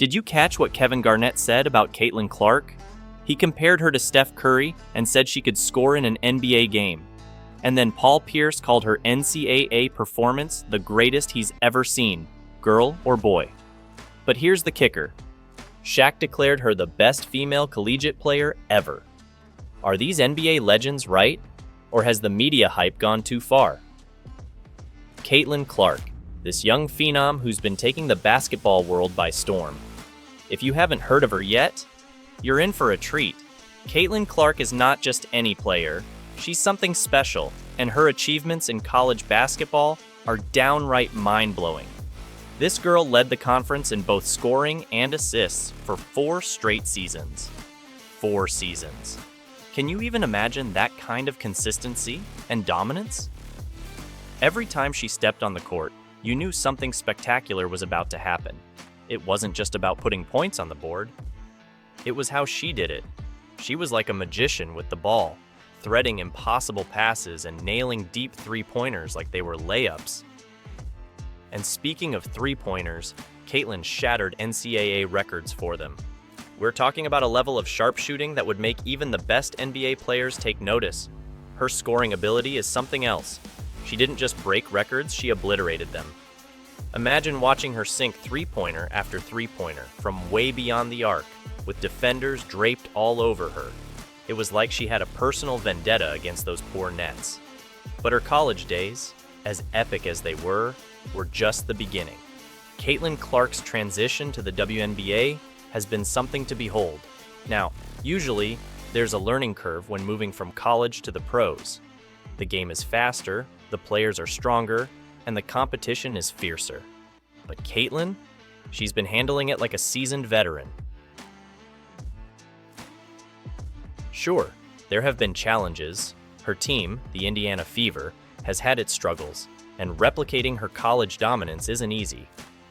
Did you catch what Kevin Garnett said about Caitlin Clark? He compared her to Steph Curry and said she could score in an NBA game. And then Paul Pierce called her NCAA performance the greatest he's ever seen, girl or boy. But here's the kicker. Shaq declared her the best female collegiate player ever. Are these NBA legends right? Or has the media hype gone too far? Caitlin Clark, this young phenom who's been taking the basketball world by storm. If you haven't heard of her yet, you're in for a treat. Caitlin Clark is not just any player. She's something special, and her achievements in college basketball are downright mind-blowing. This girl led the conference in both scoring and assists for 4 straight seasons. 4 seasons. Can you even imagine that kind of consistency and dominance? Every time she stepped on the court, you knew something spectacular was about to happen. It wasn't just about putting points on the board. It was how she did it. She was like a magician with the ball, threading impossible passes and nailing deep three-pointers like they were layups. And speaking of three-pointers, Caitlin shattered NCAA records for them. We're talking about a level of sharpshooting that would make even the best NBA players take notice. Her scoring ability is something else. She didn't just break records, she obliterated them. Imagine watching her sink three-pointer after three-pointer from way beyond the arc, with defenders draped all over her. It was like she had a personal vendetta against those poor nets. But her college days, as epic as they were just the beginning. Caitlin Clark's transition to the WNBA has been something to behold. Now, usually, there's a learning curve when moving from college to the pros. The game is faster, the players are stronger, and the competition is fiercer. But Caitlin, she's been handling it like a seasoned veteran. Sure, there have been challenges. Her team, the Indiana Fever, has had its struggles, and replicating her college dominance isn't easy.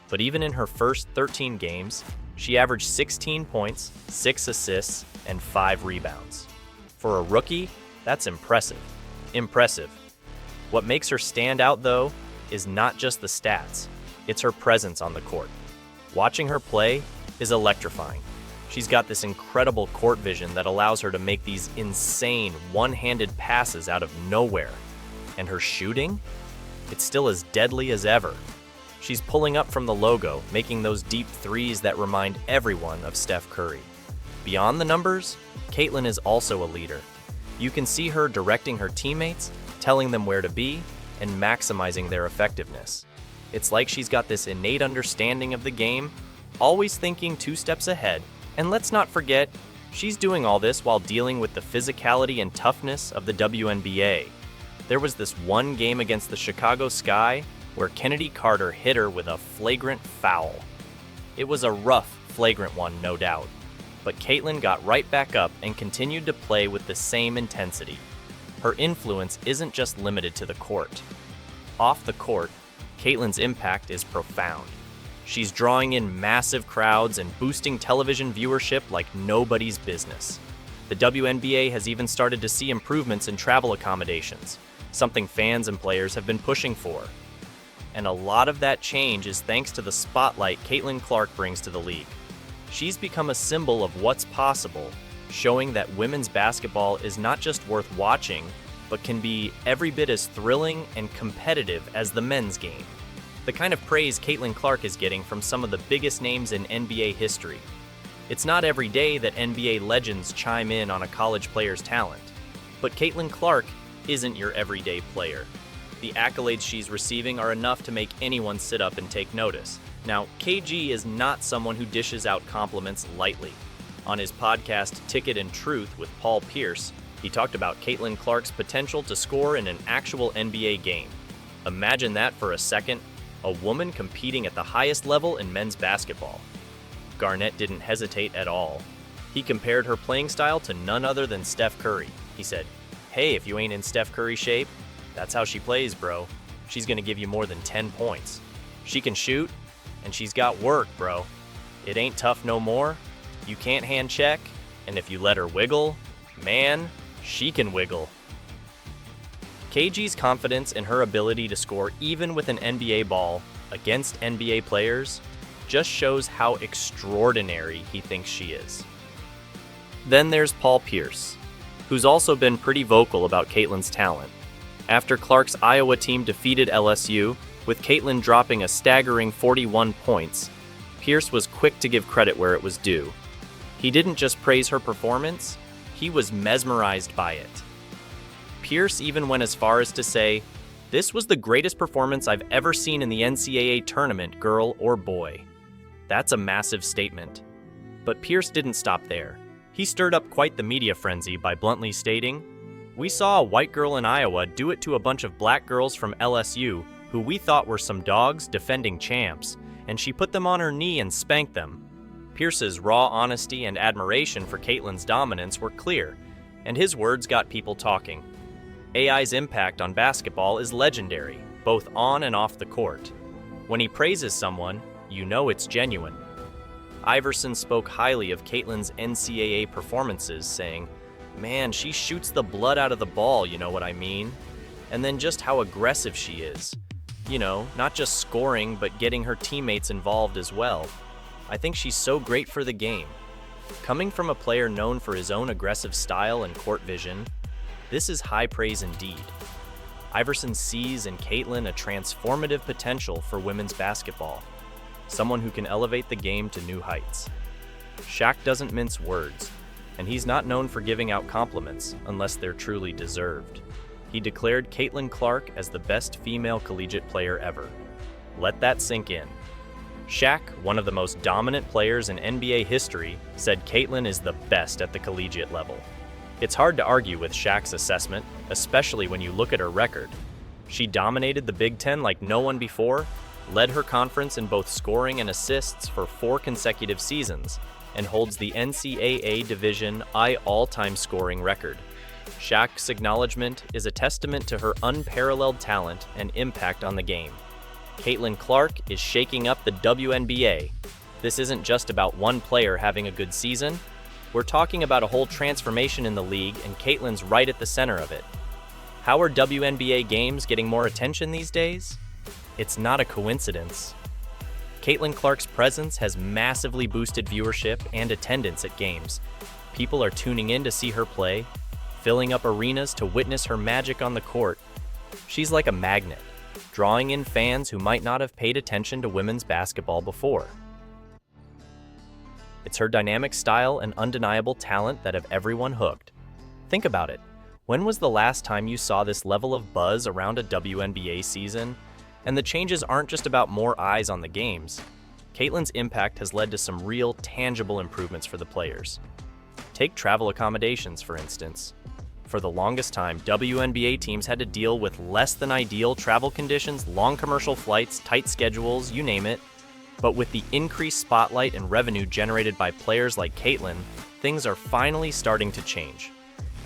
But even in her first 13 games, she averaged 16 points, 6 assists, and 5 rebounds. For a rookie, that's impressive. Impressive. What makes her stand out, though, is not just the stats, it's her presence on the court. Watching her play is electrifying. She's got this incredible court vision that allows her to make these insane one-handed passes out of nowhere. And her shooting? It's still as deadly as ever. She's pulling up from the logo, making those deep threes that remind everyone of Steph Curry. Beyond the numbers, Caitlin is also a leader. You can see her directing her teammates, telling them where to be, and maximizing their effectiveness. It's like she's got this innate understanding of the game, always thinking 2 steps ahead. And let's not forget, she's doing all this while dealing with the physicality and toughness of the WNBA. There was this one game against the Chicago Sky where Kennedy Carter hit her with a flagrant foul. It was a rough, flagrant one, no doubt. But Caitlin got right back up and continued to play with the same intensity. Her influence isn't just limited to the court. Off the court, Caitlin's impact is profound. She's drawing in massive crowds and boosting television viewership like nobody's business. The WNBA has even started to see improvements in travel accommodations, something fans and players have been pushing for. And a lot of that change is thanks to the spotlight Caitlin Clark brings to the league. She's become a symbol of what's possible, showing that women's basketball is not just worth watching, but can be every bit as thrilling and competitive as the men's game. The kind of praise Caitlin Clark is getting from some of the biggest names in NBA history. It's not every day that NBA legends chime in on a college player's talent. But Caitlin Clark isn't your everyday player. The accolades she's receiving are enough to make anyone sit up and take notice. Now, KG is not someone who dishes out compliments lightly. On his podcast Ticket and Truth with Paul Pierce, he talked about Caitlin Clark's potential to score in an actual NBA game. Imagine that for a second, a woman competing at the highest level in men's basketball. Garnett didn't hesitate at all. He compared her playing style to none other than Steph Curry. He said, "Hey, if you ain't in Steph Curry shape, that's how she plays, bro. She's gonna give you more than 10 points. She can shoot, and she's got work, bro. It ain't tough no more. You can't hand check, and if you let her wiggle, man, she can wiggle." KG's confidence in her ability to score even with an NBA ball against NBA players just shows how extraordinary he thinks she is. Then there's Paul Pierce, who's also been pretty vocal about Caitlin's talent. After Clark's Iowa team defeated LSU, with Caitlin dropping a staggering 41 points, Pierce was quick to give credit where it was due. He didn't just praise her performance, he was mesmerized by it. Pierce even went as far as to say, "This was the greatest performance I've ever seen in the NCAA tournament, girl or boy." That's a massive statement. But Pierce didn't stop there. He stirred up quite the media frenzy by bluntly stating, "We saw a white girl in Iowa do it to a bunch of black girls from LSU who we thought were some dogs defending champs, and she put them on her knee and spanked them." Pierce's raw honesty and admiration for Caitlin's dominance were clear, and his words got people talking. AI's impact on basketball is legendary, both on and off the court. When he praises someone, you know it's genuine. Iverson spoke highly of Caitlin's NCAA performances, saying, "Man, she shoots the blood out of the ball, you know what I mean?" And then just how aggressive she is. You know, not just scoring, but getting her teammates involved as well. I think she's so great for the game. Coming from a player known for his own aggressive style and court vision, this is high praise indeed. Iverson sees in Caitlin a transformative potential for women's basketball, someone who can elevate the game to new heights. Shaq doesn't mince words, and he's not known for giving out compliments unless they're truly deserved. He declared Caitlin Clark as the best female collegiate player ever. Let that sink in. Shaq, one of the most dominant players in NBA history, said Caitlin is the best at the collegiate level. It's hard to argue with Shaq's assessment, especially when you look at her record. She dominated the Big Ten like no one before, led her conference in both scoring and assists for 4 consecutive seasons, and holds the NCAA Division I all-time scoring record. Shaq's acknowledgement is a testament to her unparalleled talent and impact on the game. Caitlin Clark is shaking up the WNBA. This isn't just about one player having a good season. We're talking about a whole transformation in the league, and Caitlin's right at the center of it. How are WNBA games getting more attention these days? It's not a coincidence. Caitlin Clark's presence has massively boosted viewership and attendance at games. People are tuning in to see her play, filling up arenas to witness her magic on the court. She's like a magnet, drawing in fans who might not have paid attention to women's basketball before. It's her dynamic style and undeniable talent that have everyone hooked. Think about it. When was the last time you saw this level of buzz around a WNBA season? And the changes aren't just about more eyes on the games. Caitlin's impact has led to some real, tangible improvements for the players. Take travel accommodations, for instance. For the longest time, WNBA teams had to deal with less than ideal travel conditions, long commercial flights, tight schedules, you name it. But with the increased spotlight and revenue generated by players like Caitlin, things are finally starting to change.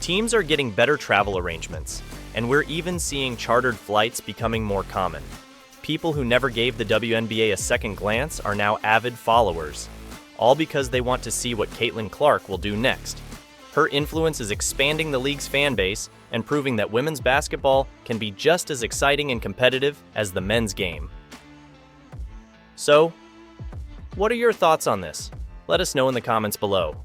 Teams are getting better travel arrangements, and we're even seeing chartered flights becoming more common. People who never gave the WNBA a second glance are now avid followers, all because they want to see what Caitlin Clark will do next. Her influence is expanding the league's fan base and proving that women's basketball can be just as exciting and competitive as the men's game. So, what are your thoughts on this? Let us know in the comments below.